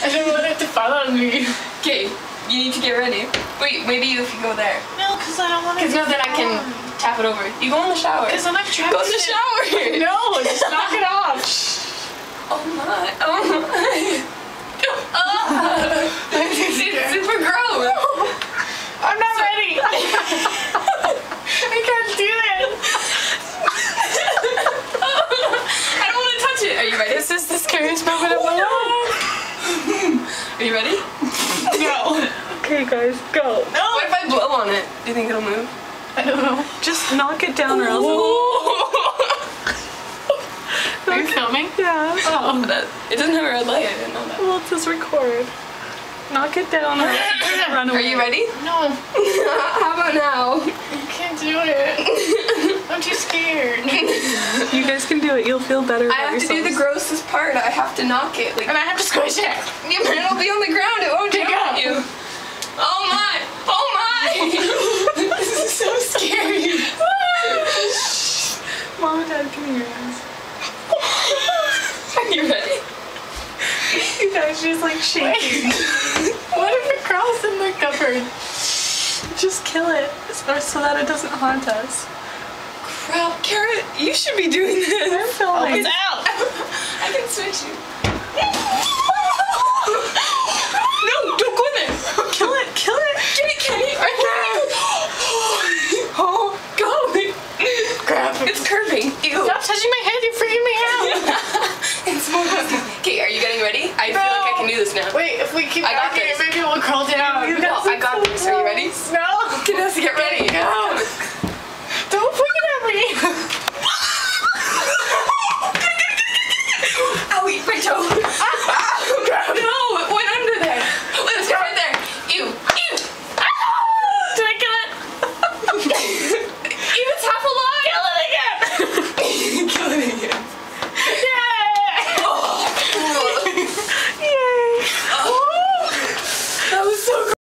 I don't want it to fall on me. Okay, you need to get ready. Wait, maybe if you go there. No, because I don't want it to Because no, then I can tap it over. You go in the shower. Because then I've trapped Go in the shower. No, just knock it off. Oh my. Oh my. It's super gross. I'm not ready. I can't do it. I don't want to touch it. Are you ready? This is the scariest moment of my life. Are you ready? No. Okay, guys, go. No. What if I blow on it? Do you think it'll move? I don't know. Just knock it down or else. Are you filming? Yeah. Oh. It doesn't have a red light. I didn't know that. Well, it says record. Knock it down or run away. Are you ready? No. How about now? I can't do it. I'm too scared. You guys can do it. You'll feel better about I have to do the yourselves. grossest part. I have to knock it. Like, And I have to squish it. yeah, but it'll be on the ground. It won't Pick jump up. at you. Oh my! Oh my! This is so scary. Mom and Dad, come here, guys. Are you ready? You guys, she's like shaking. What if it crawls in the cupboard? Just kill it so that it doesn't haunt us. Crap, Carrot, you should be doing I'm this. filming. It's out. I can switch you. No, don't go in there. Kill it, kill it. Get it, Kenny. Oh, go. Crap. It's curving. Ew. Stop touching my head. You're freaking me out. It's more. Okay, are you getting ready? I feel like I can do this now. Wait, if we keep I got back here,